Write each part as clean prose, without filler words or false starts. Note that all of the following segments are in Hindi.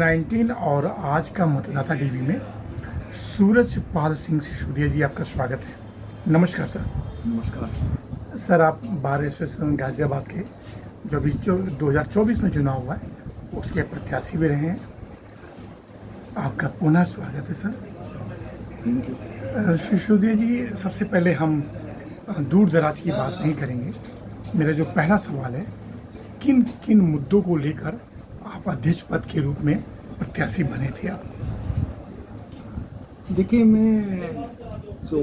कोविड-19 और आज का मतदाता टीवी में सूरज पाल सिंह सिसोदिया जी, आपका स्वागत है। नमस्कार सर। नमस्कार सर, आप बार एसोसिएशन गाजियाबाद के जो अभी 2024 में चुनाव हुआ है उसके प्रत्याशी भी रहे हैं। आपका पुनः स्वागत है sir. Thank you. Sisodia ji, सबसे पहले हम दूर दराज की बात नहीं करेंगे। मेरा जो पहला सवाल है, किन किन मुद्दों को लेकर आप अध्यक्ष पद के रूप में प्रत्याशी बने थे आप? देखिए, मैं जो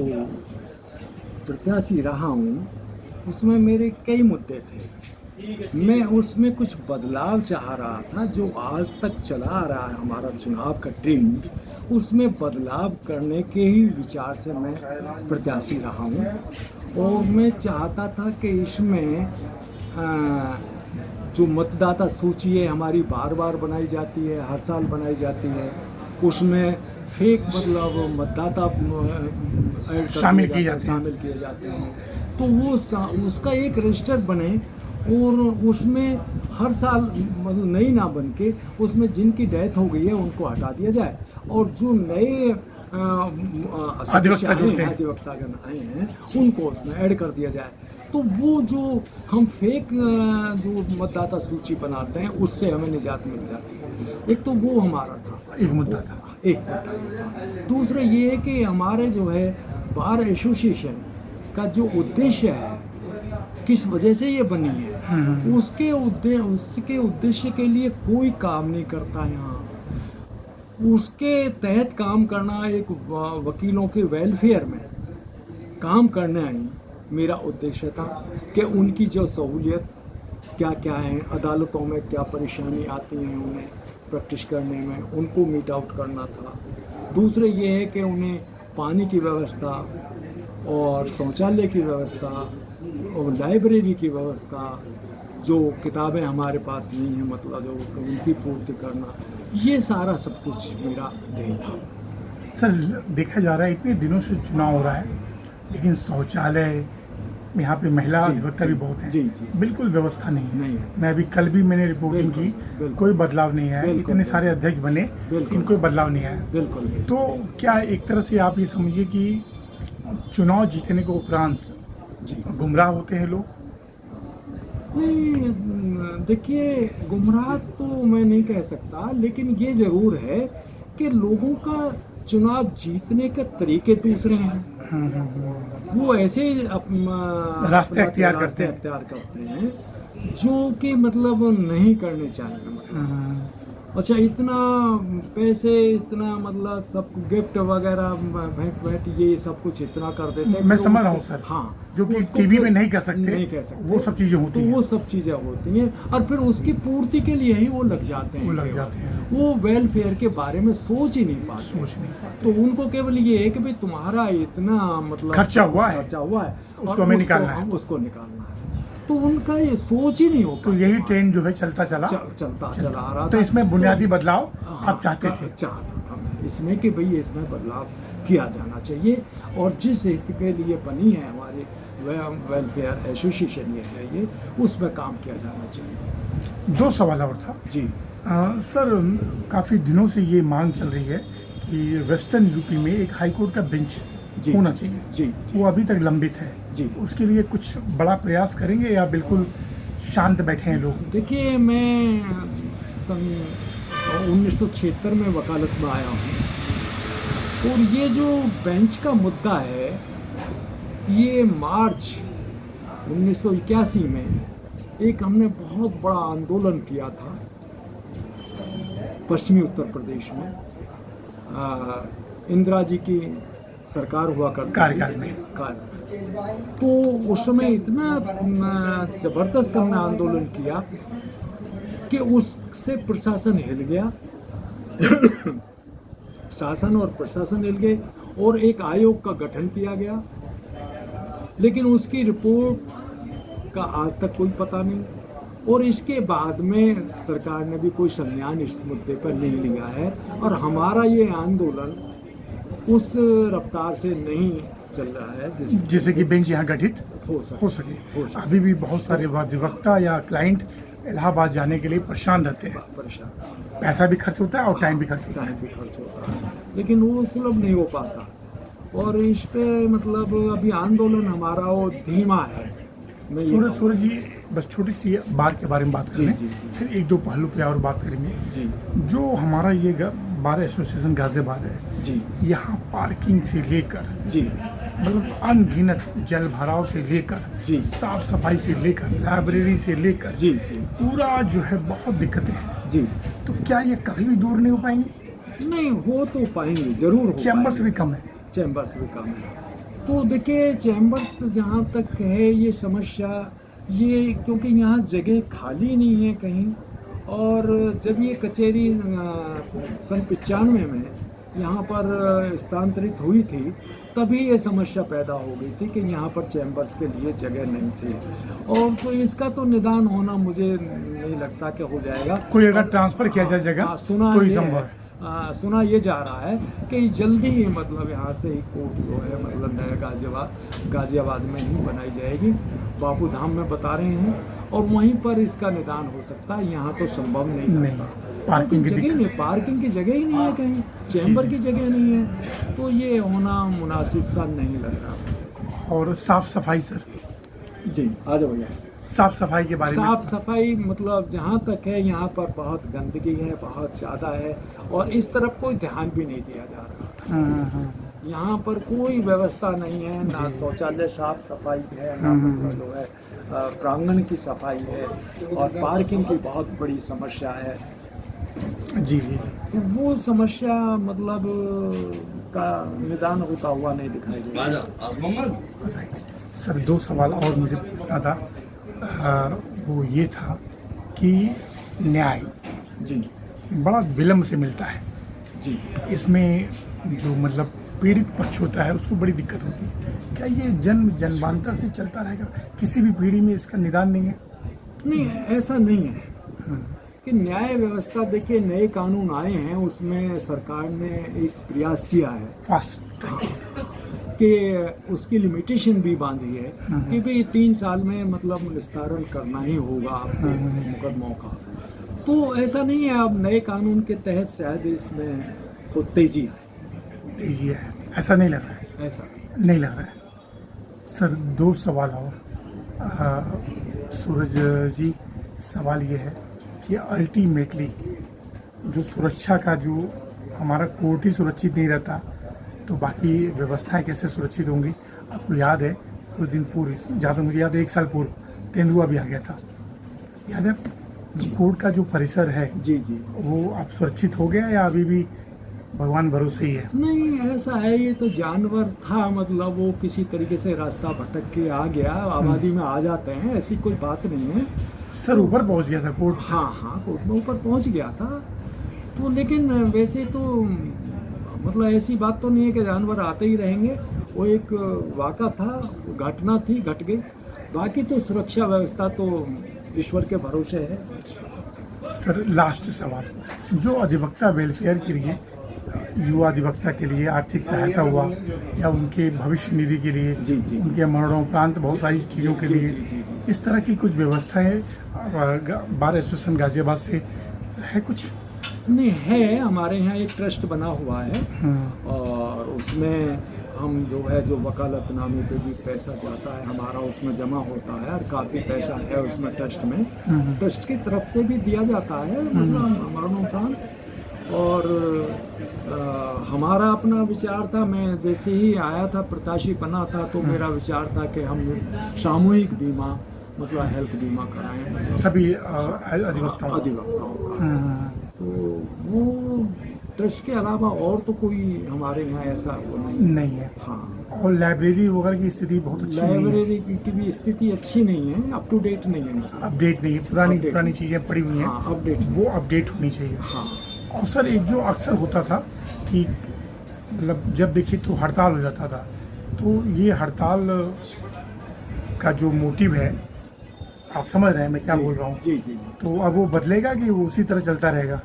प्रत्याशी रहा हूँ उसमें मेरे कई मुद्दे थे। मैं उसमें कुछ बदलाव चाह रहा था। जो आज तक चला आ रहा है हमारा चुनाव का ट्रेंड, उसमें बदलाव करने के ही विचार से मैं प्रत्याशी रहा हूँ। और मैं चाहता था कि इसमें जो मतदाता सूची है हमारी बार बार बनाई जाती है, हर साल बनाई जाती है, उसमें फेक मतलब मतदाता शामिल किए जाते हैं। तो वो उसका एक रजिस्टर बने और उसमें हर साल मतलब नई ना बन के उसमें जिनकी डेथ हो गई है उनको हटा दिया जाए और जो नए अधिवक्तागण आए हैं उनको उसमें ऐड कर दिया जाए। तो वो जो हम फेक जो मतदाता सूची बनाते हैं उससे हमें निजात मिल जाती है। एक तो वो हमारा था, एक मुद्दा था। दूसरा ये है कि हमारे जो है बार एसोसिएशन का जो उद्देश्य है, किस वजह से ये बनी है, उसके उद्देश्य के लिए कोई काम नहीं करता यहाँ। उसके तहत काम करना, एक वकीलों के वेलफेयर में काम करना ही मेरा उद्देश्य था कि उनकी जो सहूलियत क्या क्या है, अदालतों में क्या परेशानी आती है उन्हें प्रैक्टिस करने में, उनको मीट आउट करना था। दूसरे ये है कि उन्हें पानी की व्यवस्था और शौचालय की व्यवस्था और लाइब्रेरी की व्यवस्था, जो किताबें हमारे पास नहीं है मतलब जो उनकी पूर्ति करना, ये सारा सब कुछ मेरा ध्येय था। सर, देखा जा रहा है इतने दिनों से चुनाव हो रहा है लेकिन शौचालय, यहाँ पे महिला अधिवक्ता भी बहुत हैं, बिल्कुल व्यवस्था नहीं है। मैं अभी कल भी मैंने रिपोर्टिंग की, कोई बदलाव नहीं आया। इतने सारे अध्यक्ष बने लेकिन कोई बदलाव नहीं आया। बिल्कुल। तो क्या एक तरह से आप ये समझिए कि चुनाव जीतने के उपरांत गुमराह होते हैं लोग? नहीं, देखिए, गुमराह तो मैं नहीं कह सकता, लेकिन ये जरूर है कि लोगों का चुनाव जीतने के तरीके दूसरे हैं। वो ऐसे रास्ते अख्तियार करते हैं जो कि मतलब नहीं करने चाहिए। अच्छा, इतना पैसे, इतना मतलब सब गिफ्ट वगैरह भेंट ये सब कुछ इतना कर देते हैं। मैं समझ रहा हूँ सर। हाँ, जो कि टीवी में नहीं कह सकते, वो सब चीजें होती हैं। वो सब चीजें होती हैं और फिर उसकी पूर्ति के लिए ही वो लग जाते हैं। वो वेलफेयर के बारे में सोच ही नहीं पाते। तो उनको केवल ये है कि भाई तुम्हारा इतना मतलब खर्चा हुआ है उसको हमें निकालना है। तो उनका ये सोच ही नहीं हो। तो यही ट्रेंड जो है चलता चला आ रहा था। तो इसमें बुनियादी बदलाव आप चाहता था मैं इसमें कि भाई इसमें बदलाव किया जाना चाहिए और जिस हित के लिए बनी है हमारे वेलफेयर एसोसिएशन ये उसमें काम किया जाना चाहिए। 2 सवाल और था जी। सर, काफ़ी दिनों से ये मांग चल रही है कि वेस्टर्न यूपी में एक हाईकोर्ट का बेंच होना चाहिए। जी। वो अभी तक लंबित है। जी। उसके लिए कुछ बड़ा प्रयास करेंगे या बिल्कुल शांत बैठे हैं लोग? देखिए, मैं सन 1976 में वकालत में आया हूँ और ये जो बेंच का मुद्दा है, ये मार्च 1981 में एक हमने बहुत बड़ा आंदोलन किया था पश्चिमी उत्तर प्रदेश में। इंदिरा जी की सरकार हुआ करती कार्यकाल में। तो उस समय इतना जबरदस्त हमने आंदोलन किया कि उससे प्रशासन हिल गया। शासन और प्रशासन हिल गए और एक आयोग का गठन किया गया, लेकिन उसकी रिपोर्ट का आज तक कोई पता नहीं। और इसके बाद में सरकार ने भी कोई संज्ञान इस मुद्दे पर नहीं लिया है और हमारा ये आंदोलन उस रफ्तार से नहीं चल रहा है जैसे कि बेंच यहाँ गठित हो सके। अभी भी बहुत सारे अधिवक्ता या क्लाइंट इलाहाबाद जाने के लिए परेशान रहते हैं। परेशान, पैसा भी खर्च होता है और टाइम भी खर्च होता है। टाइम भी खर्च होता है, लेकिन वो सुलभ नहीं हो पाता। और इस पे मतलब अभी आंदोलन हमारा वो धीमा है। मैं ये सूरज कहूँगा। जी, बस छोटी सी बार के बारे में बात जी, करें, जी, जी। फिर एक दो पहलू पे और बात करेंगे। जी जो हमारा ये बार एसोसिएशन गाजियाबाद है, जी यहाँ पार्किंग से लेकर जी मतलब अनगिनत जल भराव से लेकर जी। साफ सफाई से लेकर लाइब्रेरी से लेकर जी जी पूरा जो है बहुत दिक्कतें हैं। जी। तो क्या ये कभी भी दूर नहीं हो पाएंगे? नहीं हो तो पाएंगे, जरूर हो चैम्बर्स पाएंगे। भी कम है। चैम्बर्स भी कम है। तो देखिए चैम्बर्स जहाँ तक है ये समस्या, ये क्योंकि यहाँ जगह खाली नहीं है कहीं। और जब ये कचहरी सन 95 में यहाँ पर स्थानांतरित हुई थी, तभी ये समस्या पैदा हो गई थी कि यहाँ पर चैम्बर्स के लिए जगह नहीं थी। और तो इसका तो निदान होना मुझे नहीं लगता कि हो जाएगा। कोई अगर ट्रांसफर किया जाए जगह सुना तो ही ये संभव है, है। सुना ये जा रहा है कि जल्दी ही मतलब यहाँ से ही कोर्ट जो है मतलब नया गाजियाबाद में ही बनाई जाएगी। बापू धाम में बता रहे हैं, और वहीं पर इसका निदान हो सकता है। यहाँ तो संभव नहीं लगता। पार्किंग की जगह दिक्कत। नहीं, पार्किंग की जगह ही नहीं है कहीं, चैम्बर की जगह नहीं है, तो ये होना मुनासिब सा नहीं लग रहा। और साफ सफाई सर, जी आ जाओ भैया। साफ सफाई के बारे में। साफ सफाई मतलब जहाँ तक है यहाँ पर बहुत गंदगी है, बहुत ज़्यादा है, और इस तरफ कोई ध्यान भी नहीं दिया जा रहा। यहाँ पर कोई व्यवस्था नहीं है, ना शौचालय साफ सफाई है, ना मतलब जो है प्रांगण की सफाई है, और पार्किंग की बहुत बड़ी समस्या है। जी जी। तो वो समस्या मतलब का निदान होता हुआ नहीं दिखाई दे रहा। राइट सर, दो सवाल और मुझे पूछना था। वो ये था कि न्याय जी बड़ा विलम्ब से मिलता है। जी। इसमें जो मतलब पीड़ित पक्ष होता है उसको बड़ी दिक्कत होती है। क्या ये जन्म जन्मांतर से चलता रहेगा? किसी भी पीढ़ी में इसका निदान नहीं है? नहीं, ऐसा नहीं है कि न्याय व्यवस्था, देखिए नए कानून आए हैं, उसमें सरकार ने एक प्रयास किया है फास्ट कि उसकी लिमिटेशन भी बांधी है कि भाई 3 साल में मतलब निस्तारण करना ही होगा आपको मुकदमों का। तो ऐसा नहीं है, अब नए कानून के तहत शायद इसमें तो तेजी है। ये है, ऐसा नहीं लग रहा है। ऐसा नहीं लग रहा है सर। दो सवाल और। सूरज जी, सवाल ये है कि अल्टीमेटली जो सुरक्षा का जो हमारा कोर्ट ही सुरक्षित नहीं रहता तो बाकी व्यवस्थाएं कैसे सुरक्षित होंगी? आपको याद है कुछ दिन पूर्व, ज़्यादा मुझे याद है 1 साल पूर्व तेंदुआ भी आ गया था, याद है? जो कोर्ट का जो परिसर है जी जी। वो आप सुरक्षित हो गया या अभी भी भगवान भरोसे ही है? नहीं, ऐसा है, ये तो जानवर था, मतलब वो किसी तरीके से रास्ता भटक के आ गया, आबादी में आ जाते हैं, ऐसी कोई बात नहीं है। सर ऊपर पहुंच गया था कोर्ट। हाँ हाँ, कोर्ट में ऊपर पहुंच गया था। तो लेकिन वैसे तो मतलब ऐसी बात तो नहीं है कि जानवर आते ही रहेंगे। वो एक वाक़ा था, घटना थी, घट गई। बाकी तो सुरक्षा व्यवस्था तो ईश्वर के भरोसे है। सर लास्ट सवाल, जो अधिवक्ता वेलफेयर के लिए, युवा अधिवक्ता के लिए आर्थिक सहायता हुआ या उनके भविष्य निधि के लिए, जी, जी। उनके मरणोपरांत बहुत सारी चीज़ों के जी, लिए, जी, जी, जी। इस तरह की कुछ व्यवस्थाएं बार एसोसिएशन गाजियाबाद से है कुछ? नहीं है, हमारे यहाँ एक ट्रस्ट बना हुआ है, और उसमें हम जो है जो वकालतनामे पे भी पैसा जाता है हमारा, उसमें जमा होता है, और काफ़ी पैसा है उसमें ट्रस्ट में। ट्रस्ट की तरफ से भी दिया जाता है मतलब मरणोपरांत। और हमारा अपना विचार था, मैं जैसे ही आया था, प्रत्याशी बना था, तो मेरा विचार था कि हम सामूहिक बीमा मतलब हेल्थ बीमा कराएं सभी अधिवक्ताओं का। तो वो ट्रस्ट के अलावा और तो कोई हमारे यहाँ ऐसा वो नहीं है। हाँ। और लाइब्रेरी वगैरह की स्थिति बहुत अच्छी नहीं है। लाइब्रेरी की भी स्थिति अच्छी नहीं है, अप टू डेट नहीं है, मतलब अपडेट नहीं है, पुरानी चीज़ें पड़ी हुई हैं। हाँ, अपडेट वो अपडेट होनी चाहिए। हाँ। और सर एक जो अक्सर होता था कि मतलब जब देखिए तो हड़ताल हो जाता था, तो ये हड़ताल का जो मोटिव है, आप समझ रहे हैं मैं क्या बोल रहा हूँ? जी जी। तो अब वो बदलेगा कि वो उसी तरह चलता रहेगा?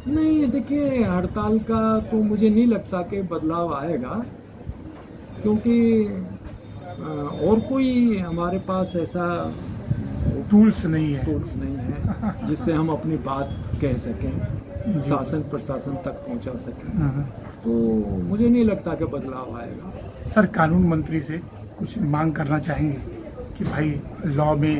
नहीं, देखिए हड़ताल का तो मुझे नहीं लगता कि बदलाव आएगा, क्योंकि और कोई हमारे पास ऐसा टूल्स नहीं है। टूल्स नहीं है जिससे हम अपनी बात कह सकें, शासन प्रशासन तक पहुंचा सकें। तो मुझे नहीं लगता कि बदलाव आएगा। सर, कानून मंत्री से कुछ मांग करना चाहेंगे कि भाई लॉ में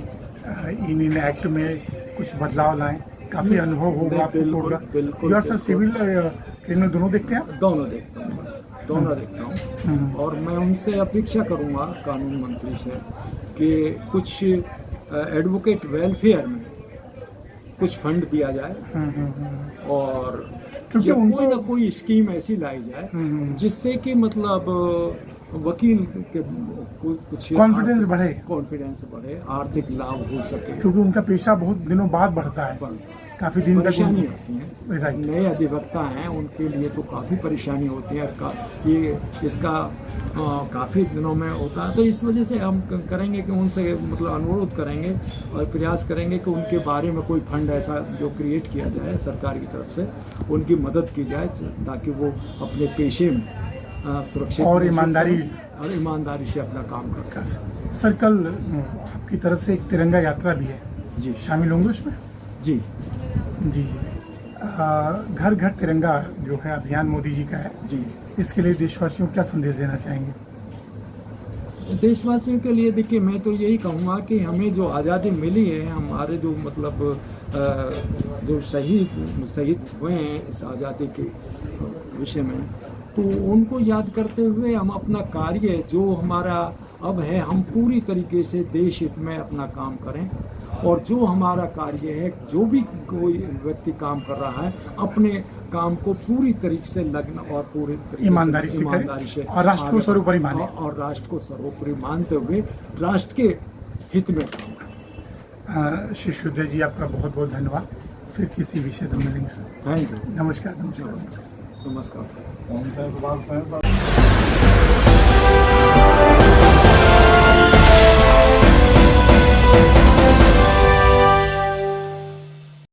इन एक्ट में कुछ बदलाव लाएं? काफ़ी अनुभव होगा आपको। बिल्कुल, बिल्कुल, you are sir civil criminal दोनों देखते हैं? दोनों देखता हूँ, दोनों देखता हूँ। और मैं उनसे अपेक्षा करूँगा कानून मंत्री से कि कुछ एडवोकेट वेलफेयर में कुछ फंड दिया जाए और क्योंकि या उनको कोई ना कोई स्कीम ऐसी लाई जाए जिससे कि मतलब वकील के कुछ कॉन्फिडेंस बढ़े, कॉन्फिडेंस बढ़े, आर्थिक लाभ हो सके। क्योंकि उनका पेशा बहुत दिनों बाद बढ़ता है, काफ़ी दिन तक परेशानी होती है। राइट। नए अधिवक्ता हैं उनके लिए तो काफ़ी परेशानी होती है। ये इसका काफ़ी दिनों में होता है। तो इस वजह से हम करेंगे कि उनसे मतलब अनुरोध करेंगे और प्रयास करेंगे कि उनके बारे में कोई फंड ऐसा जो क्रिएट किया जाए सरकार की तरफ से, उनकी मदद की जाए ताकि वो अपने पेशे में सुरक्षित और ईमानदारी से अपना काम कर सकें। सर, कल आपकी तरफ से एक तिरंगा यात्रा भी है जी, शामिल होंगे उसमें? जी जी जी। घर घर तिरंगा जो है अभियान मोदी जी का है जी। इसके लिए देशवासियों को क्या संदेश देना चाहेंगे? देशवासियों के लिए देखिए, मैं तो यही कहूँगा कि हमें जो आज़ादी मिली है, हमारे जो मतलब जो शहीद हुए हैं इस आज़ादी के विषय में, तो उनको याद करते हुए हम अपना कार्य जो हमारा अब है, हम पूरी तरीके से देश हित में अपना काम करें। और जो हमारा कार्य है, जो भी कोई व्यक्ति काम कर रहा है, अपने काम को पूरी तरीके से लगन और पूरी ईमानदारी से और राष्ट्र को सर्वोपरि माने, और राष्ट्र को सर्वोपरि मानते हुए राष्ट्र के हित में काम करें। श्री शुद्ध जी, आपका बहुत बहुत धन्यवाद। फिर किसी विषय पर मिलेंगे सर। Thank you. नमस्कार। नमस्कार। नमस्कार। कौन सा